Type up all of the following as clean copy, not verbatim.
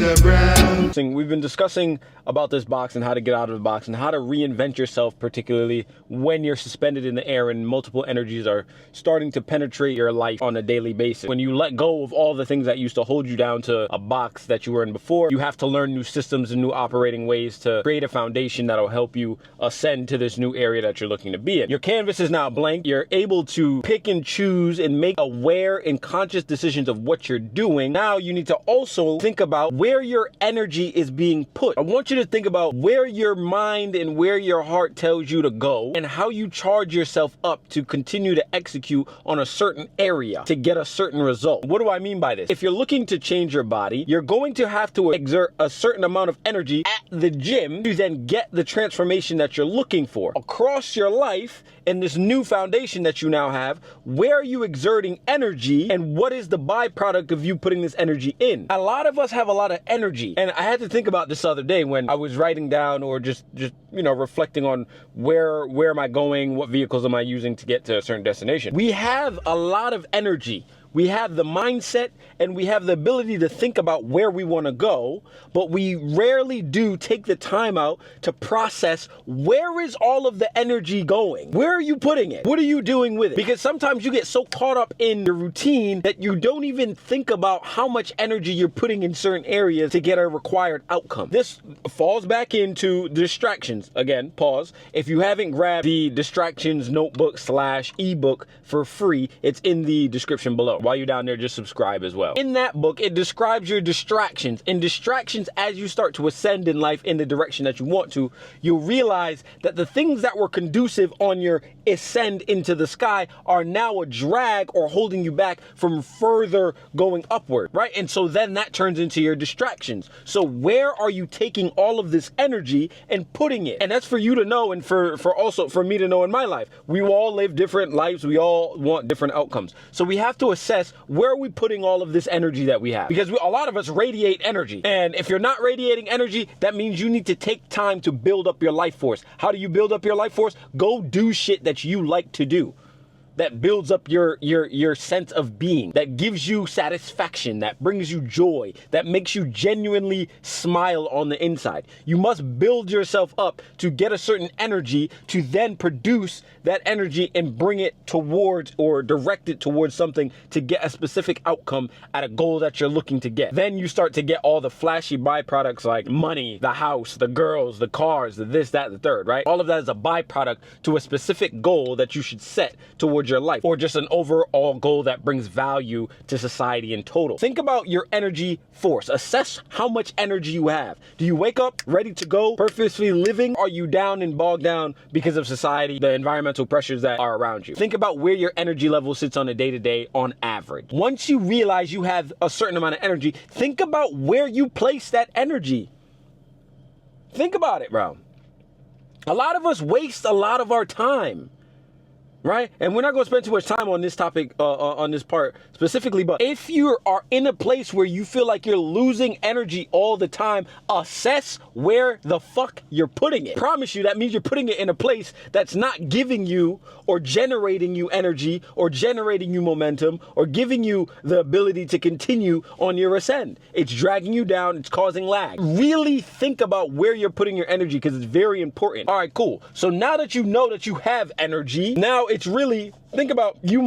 Mr. Brown. We've been discussing about this box and how to get out of the box and how to reinvent yourself, particularly when you're suspended in the air and multiple energies are starting to penetrate your life on a daily basis. When you let go of all the things that used to hold you down to a box that you were in before, you have to learn new systems and new operating ways to create a foundation that'll help you ascend to this new area that you're looking to be in. Your canvas is now blank. You're able to pick and choose and make aware and conscious decisions of what you're doing. Now you need to also think about where your energy is being put. I want you to think about where your mind and where your heart tells you to go and how you charge yourself up to continue to execute on a certain area to get a certain result. What do I mean by this? If you're looking to change your body, you're going to have to exert a certain amount of energy at the gym to then get the transformation that you're looking for. Across your life and this new foundation that you now have, where are you exerting energy and what is the byproduct of you putting this energy in? A lot of us have a lot of energy, and I had to think about this the other day when I was writing down or just reflecting on where am I going, what vehicles am I using to get to a certain destination. We have a lot of energy. We have the mindset and we have the ability to think about where we want to go, but we rarely do take the time out to process where is all of the energy going? Where are you putting it? What are you doing with it? Because sometimes you get so caught up in your routine that you don't even think about how much energy you're putting in certain areas to get a required outcome. This falls back into distractions. Again, pause. If you haven't grabbed the distractions notebook / ebook for free, it's in the description below. While you're down there, just subscribe as well. In that book, it describes your distractions. And distractions, as you start to ascend in life in the direction that you want to, you'll realize that the things that were conducive on your ascend into the sky are now a drag or holding you back from further going upward, right? And so then that turns into your distractions. So where are you taking all of this energy and putting it? And that's for you to know, and for also for me to know in my life. We all live different lives. We all want different outcomes. So we have to assess where are we putting all of this energy that we have, because a lot of us radiate energy, and if you're not radiating energy, that means you need to take time to build up your life force. How do you build up your life force? Go do shit that you like to do, that builds up your sense of being, that gives you satisfaction, that brings you joy, that makes you genuinely smile on the inside. You must build yourself up to get a certain energy to then produce that energy and bring it towards or direct it towards something to get a specific outcome at a goal that you're looking to get. Then you start to get all the flashy byproducts like money, the house, the girls, the cars, the this, that, the third, right? All of that is a byproduct to a specific goal that you should set towards your life, or just an overall goal that brings value to society in total. Think about your energy force. Assess how much energy you have. Do you wake up ready to go, purposefully living? Are you down and bogged down because of society, the environmental pressures that are around you? Think about where your energy level sits on a day-to-day on average. Once you realize you have a certain amount of energy, think about where you place that energy. Think about it, bro. A lot of us waste a lot of our time, right? And we're not going to spend too much time on this topic, on this part specifically, but if you are in a place where you feel like you're losing energy all the time, assess where the fuck you're putting it. I promise you, that means you're putting it in a place that's not giving you or generating you energy or generating you momentum or giving you the ability to continue on your ascend. It's dragging you down. It's causing lag. Really think about where you're putting your energy, because it's very important. All right, cool. So now that you know that you have energy, now it's really, think about, you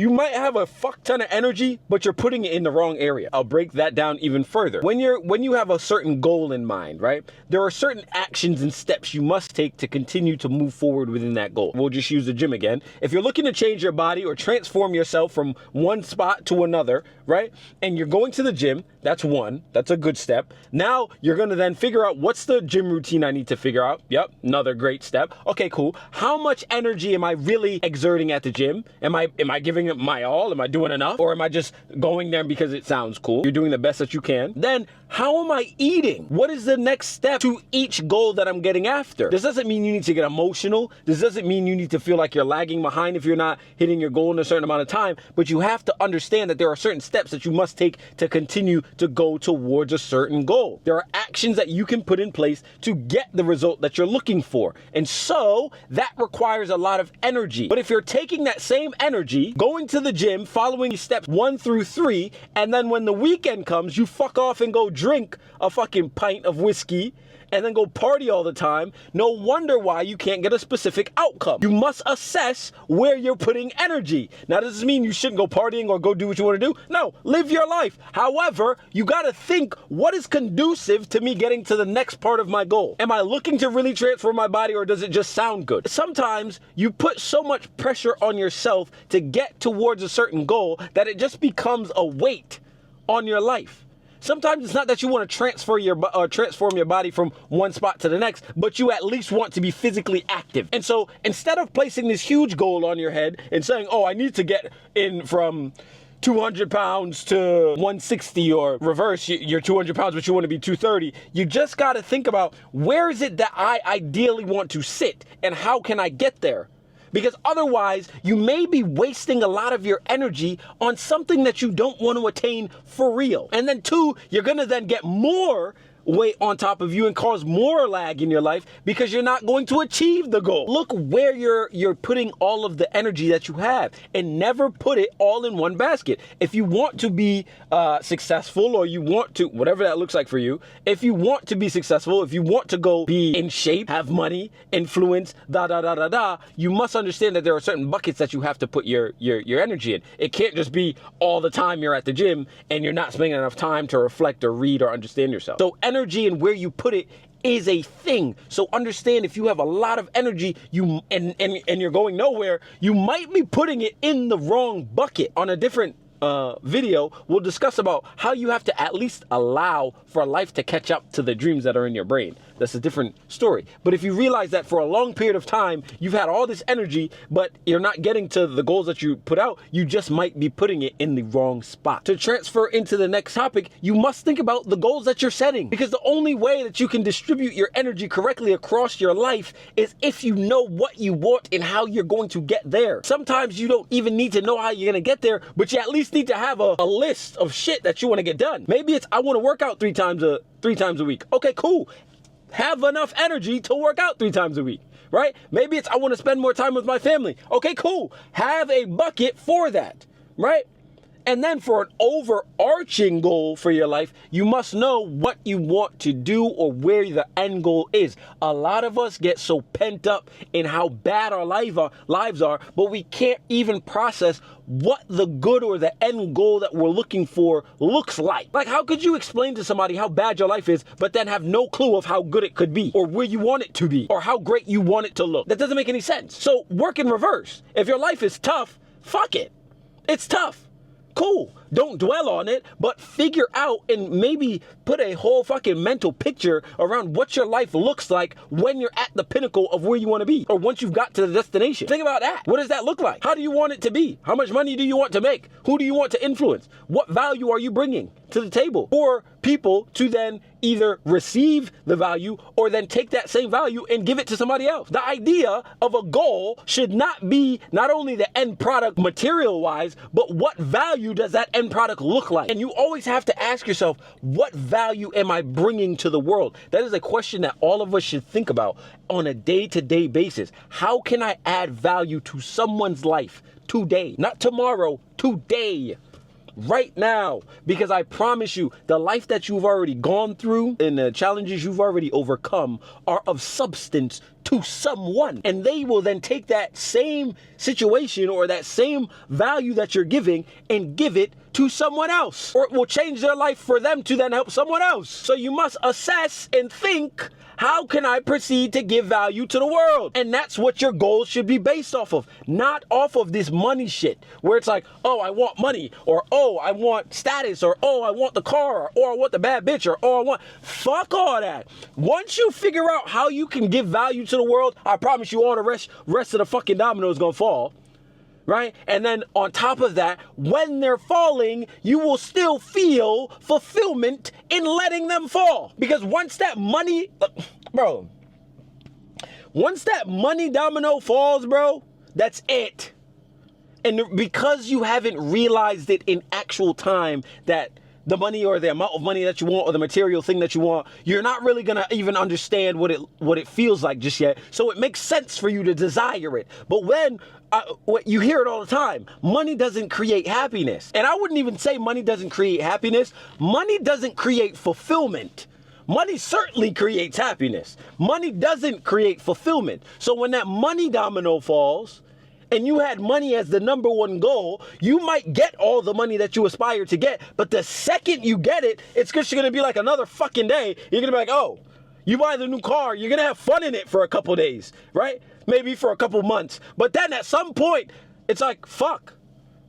might have a fuck ton of energy, but you're putting it in the wrong area. I'll break that down even further. When you have a certain goal in mind, right? There are certain actions and steps you must take to continue to move forward within that goal. We'll just use the gym again. If you're looking to change your body or transform yourself from one spot to another, right? And you're going to the gym, that's one. That's a good step. Now you're going to then figure out, what's the gym routine I need to figure out? Yep, another great step. Okay, cool. How much energy am I really exerting at the gym? Am I giving it my all? Am I doing enough? Or am I just going there because it sounds cool? You're doing the best that you can. Then how am I eating? What is the next step to each goal that I'm getting after? This doesn't mean you need to get emotional. This doesn't mean you need to feel like you're lagging behind if you're not hitting your goal in a certain amount of time, but you have to understand that there are certain steps that you must take to continue to go towards a certain goal. There are actions that you can put in place to get the result that you're looking for. And so that requires a lot of energy. But if you're taking that same energy, go going to the gym, following steps 1 through 3, and then when the weekend comes, you fuck off and go drink a fucking pint of whiskey and then go party all the time. No wonder why you can't get a specific outcome. You must assess where you're putting energy. Now, does this mean you shouldn't go partying or go do what you want to do? No, live your life. However, you got to think, what is conducive to me getting to the next part of my goal? Am I looking to really transform my body, or does it just sound good? Sometimes you put so much pressure on yourself to get towards a certain goal that it just becomes a weight on your life. Sometimes it's not that you want to transform your body from one spot to the next, but you at least want to be physically active. And so instead of placing this huge goal on your head and saying, oh, I need to get in from 200 pounds to 160, or reverse, you're 200 pounds, but you want to be 230. You just got to think about, where is it that I ideally want to sit and how can I get there? Because otherwise, you may be wasting a lot of your energy on something that you don't want to attain for real. And then 2, you're going to then get more weight on top of you and cause more lag in your life because you're not going to achieve the goal. Look where you're putting all of the energy that you have, and never put it all in one basket. If you want to be successful, or you want to, whatever that looks like for you, if you want to be successful, if you want to go be in shape, have money, influence, you must understand that there are certain buckets that you have to put your energy in. It can't just be all the time you're at the gym and you're not spending enough time to reflect or read or understand yourself. So energy and where you put it is a thing. So understand, if you have a lot of energy and you're going nowhere, you might be putting it in the wrong bucket. On a different video, we'll discuss about how you have to at least allow for life to catch up to the dreams that are in your brain. That's a different story. But if you realize that for a long period of time, you've had all this energy, but you're not getting to the goals that you put out, you just might be putting it in the wrong spot. To transfer into the next topic, you must think about the goals that you're setting, because the only way that you can distribute your energy correctly across your life is if you know what you want and how you're going to get there. Sometimes you don't even need to know how you're going to get there, but you at least need to have a list of shit that you want to get done. Maybe it's, I want to work out three times a week. Okay, cool. Have enough energy to work out 3 times a week, right? Maybe it's, I want to spend more time with my family. Okay, cool. Have a bucket for that, right? And then for an overarching goal for your life, you must know what you want to do or where the end goal is. A lot of us get so pent up in how bad our lives are, but we can't even process what the good or the end goal that we're looking for looks like. Like, how could you explain to somebody how bad your life is, but then have no clue of how good it could be, or where you want it to be, or how great you want it to look? That doesn't make any sense. So work in reverse. If your life is tough, fuck it. It's tough. Cool. Don't dwell on it, but figure out and maybe put a whole fucking mental picture around what your life looks like when you're at the pinnacle of where you want to be, or once you've got to the destination. Think about that. What does that look like? How do you want it to be? How much money do you want to make? Who do you want to influence? What value are you bringing to the table for people to then either receive the value or then take that same value and give it to somebody else? The idea of a goal should not be not only the end product material wise, but what value does that end product look like? And you always have to ask yourself, what value am I bringing to the world? That is a question that all of us should think about on a day-to-day basis. How can I add value to someone's life today? Not tomorrow, today. Right now, because I promise you, the life that you've already gone through and the challenges you've already overcome are of substance to someone, and they will then take that same situation or that same value that you're giving and give it to someone else, or it will change their life for them to then help someone else. So you must assess and think, how can I proceed to give value to the world? And that's what your goals should be based off of, not off of this money shit where it's like, oh, I want money, or oh, I want status, or oh, I want the car, or I want the bad bitch, or oh, I want, fuck all that. Once you figure out how you can give value to the world, I promise you all the rest of the fucking dominoes gonna fall. Right? And then on top of that, when they're falling, you will still feel fulfillment in letting them fall. Because once that money, once that money domino falls, bro, that's it. And because you haven't realized it in actual time that the money or the amount of money that you want or the material thing that you want, you're not really gonna even understand what it feels like just yet. So it makes sense for you to desire it. But when you hear it all the time, money doesn't create happiness. And I wouldn't even say money doesn't create happiness. Money doesn't create fulfillment. Money certainly creates happiness. Money doesn't create fulfillment. So when that money domino falls, and you had money as the number one goal, you might get all the money that you aspire to get, but the second you get it, it's just gonna be like another fucking day. You're gonna be like, oh, you buy the new car, you're gonna have fun in it for a couple days, right? Maybe for a couple months. But then at some point, it's like, fuck.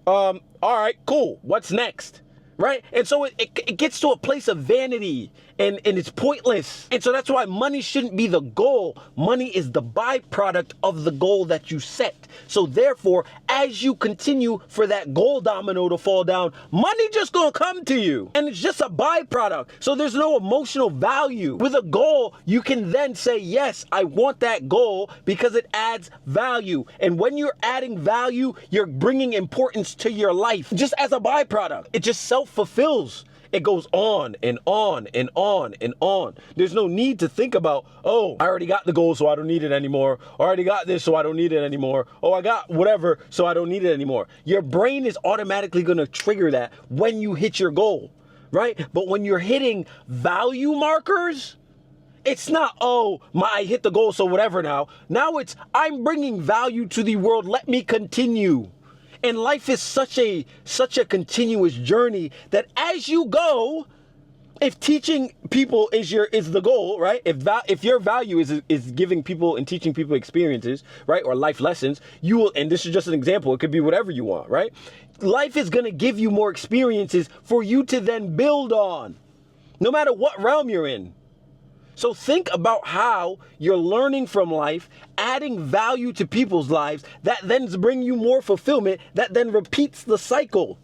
All right, cool. What's next? Right? And so it gets to a place of vanity and it's pointless. And so that's why money shouldn't be the goal. Money is the byproduct of the goal that you set. So therefore, as you continue for that goal domino to fall down, money just gonna come to you. And it's just a byproduct. So there's no emotional value. With a goal, you can then say, yes, I want that goal because it adds value. And when you're adding value, you're bringing importance to your life just as a byproduct. It just self-fulfills. It goes on and on and on and on. There's no need to think about, oh, I already got the goal, so I don't need it anymore. I already got this, so I don't need it anymore. Oh, I got whatever, so I don't need it anymore. Your brain is automatically going to trigger that when you hit your goal, right? But when you're hitting value markers, it's not, oh, I hit the goal, so whatever now. Now it's, I'm bringing value to the world. Let me continue. And life is such a continuous journey that as you go, if teaching people is the goal, right? If your value is giving people and teaching people experiences, right, or life lessons, you will. And this is just an example. It could be whatever you want, right? Life is gonna give you more experiences for you to then build on, no matter what realm you're in. So think about how you're learning from life, adding value to people's lives, that then brings you more fulfillment, that then repeats the cycle,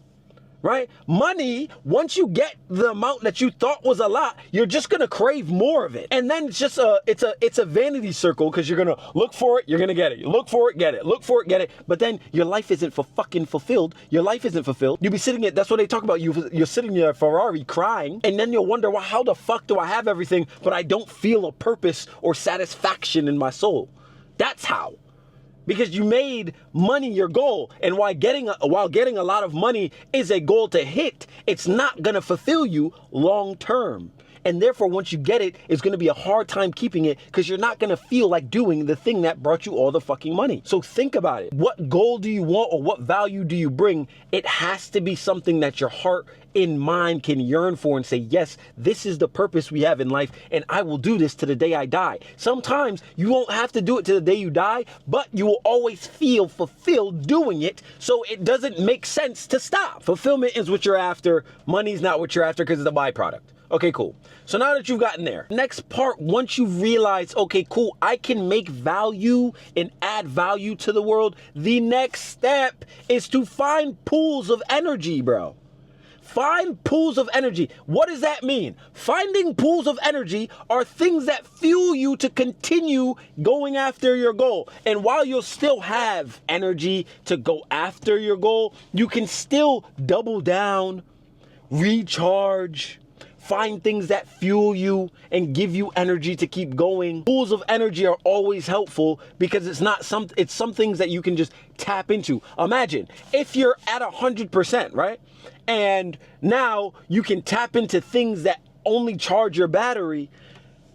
right? Money, once you get the amount that you thought was a lot, you're just gonna crave more of it. And then it's just it's a vanity circle, because you're gonna look for it, you're gonna get it. You look for it, get it. Look for it, get it. But then your life isn't fucking fulfilled. Your life isn't fulfilled. You'll be sitting at, that's what they talk about. You're sitting in your Ferrari crying, and then you'll wonder, well, how the fuck do I have everything, but I don't feel a purpose or satisfaction in my soul? That's how. Because you made money your goal, and while getting a lot of money is a goal to hit, it's not gonna fulfill you long term. And therefore, once you get it, it's gonna be a hard time keeping it, because you're not gonna feel like doing the thing that brought you all the fucking money. So think about it. What goal do you want, or what value do you bring? It has to be something that your heart and mind can yearn for and say, yes, this is the purpose we have in life, and I will do this to the day I die. Sometimes you won't have to do it to the day you die, but you will always feel fulfilled doing it, so it doesn't make sense to stop. Fulfillment is what you're after. Money's not what you're after, because it's a byproduct. Okay, cool. So now that you've gotten there, next part, once you've realized, okay, cool, I can make value and add value to the world, the next step is to find pools of energy, bro. Find pools of energy. What does that mean? Finding pools of energy are things that fuel you to continue going after your goal. And while you'll still have energy to go after your goal, you can still double down, recharge, find things that fuel you and give you energy to keep going. Pools of energy are always helpful, because it's some things that you can just tap into. Imagine if you're at 100%, right? And now you can tap into things that only charge your battery.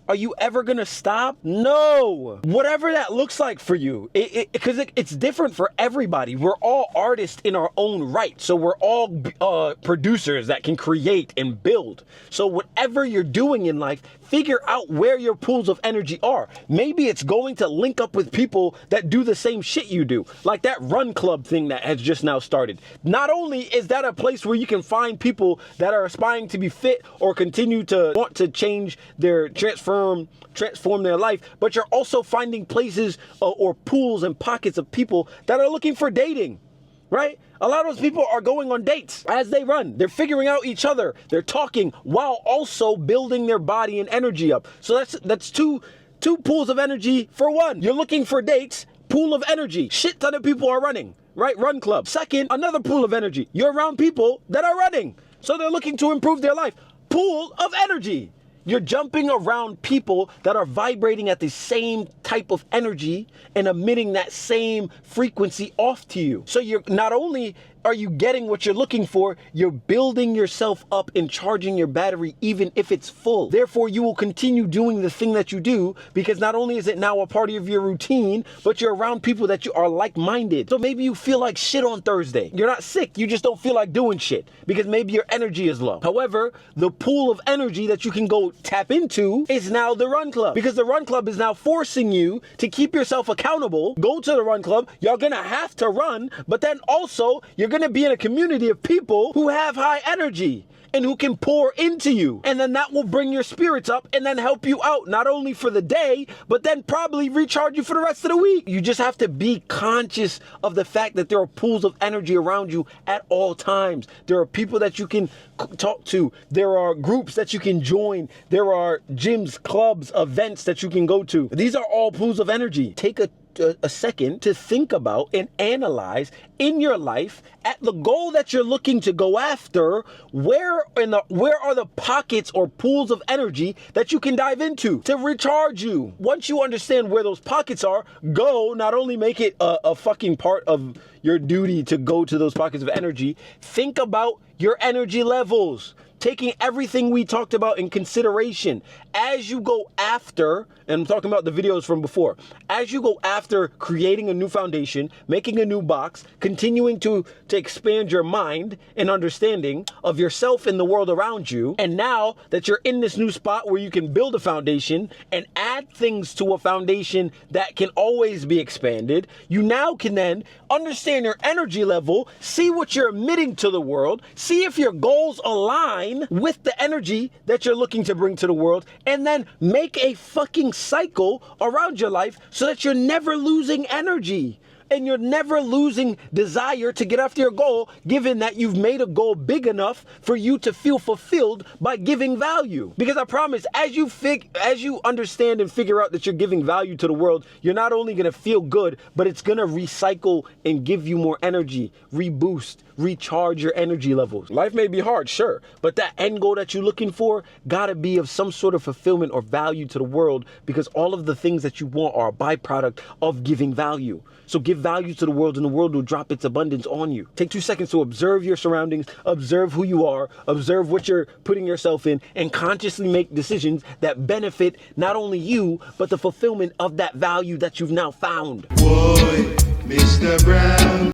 Are you ever gonna stop? No. Whatever that looks like for you, because it's different for everybody. We're all artists in our own right. So we're all producers that can create and build. So whatever you're doing in life, figure out where your pools of energy are. Maybe it's going to link up with people that do the same shit you do, like that run club thing that has just now started. Not only is that a place where you can find people that are aspiring to be fit or continue to want to change their transform their life, but you're also finding places or pools and pockets of people that are looking for dating, right? A lot of those people are going on dates as they run. They're figuring out each other. They're talking while also building their body and energy up. So that's two pools of energy for one. You're looking for dates, pool of energy. Shit ton of people are running, right? Run club. Second, another pool of energy. You're around people that are running. So they're looking to improve their life. Pool of energy. You're jumping around people that are vibrating at the same type of energy and emitting that same frequency off to you. So you're not only are you getting what you're looking for, you're building yourself up and charging your battery even if it's full. Therefore, you will continue doing the thing that you do because not only is it now a part of your routine, but you're around people that you are like-minded. So maybe you feel like shit on Thursday. You're not sick, you just don't feel like doing shit because maybe your energy is low. However, the pool of energy that you can go tap into is now the run club, because the run club is now forcing you to keep yourself accountable. Go to the run club, you're gonna have to run, but then also you're gonna be in a community of people who have high energy and who can pour into you. And then that will bring your spirits up and then help you out, not only for the day, but then probably recharge you for the rest of the week. You just have to be conscious of the fact that there are pools of energy around you at all times. There are people that you can talk to. There are groups that you can join. There are gyms, clubs, events that you can go to. These are all pools of energy. Take a second to think about and analyze in your life at the goal that you're looking to go after, where are the pockets or pools of energy that you can dive into to recharge you. Once you understand where those pockets are, go, not only make it a fucking part of your duty to go to those pockets of energy, think about your energy levels, taking everything we talked about in consideration as you go after, and I'm talking about the videos from before, as you go after creating a new foundation, making a new box, continuing to expand your mind and understanding of yourself and the world around you. And now that you're in this new spot where you can build a foundation and add things to a foundation that can always be expanded, you now can then understand your energy level, see what you're emitting to the world, see if your goals align with the energy that you're looking to bring to the world, and then make a fucking cycle around your life so that you're never losing energy and you're never losing desire to get after your goal, given that you've made a goal big enough for you to feel fulfilled by giving value. Because I promise, as you understand and figure out that you're giving value to the world, you're not only gonna feel good, but it's gonna recycle and give you more energy, reboost, recharge your energy levels. Life may be hard, sure, but that end goal that you're looking for gotta be of some sort of fulfillment or value to the world, because all of the things that you want are a byproduct of giving value. So give value to the world and the world will drop its abundance on you. Take 2 seconds to observe your surroundings, observe who you are, observe what you're putting yourself in, and consciously make decisions that benefit not only you, but the fulfillment of that value that you've now found. Boy, Mr. Brown.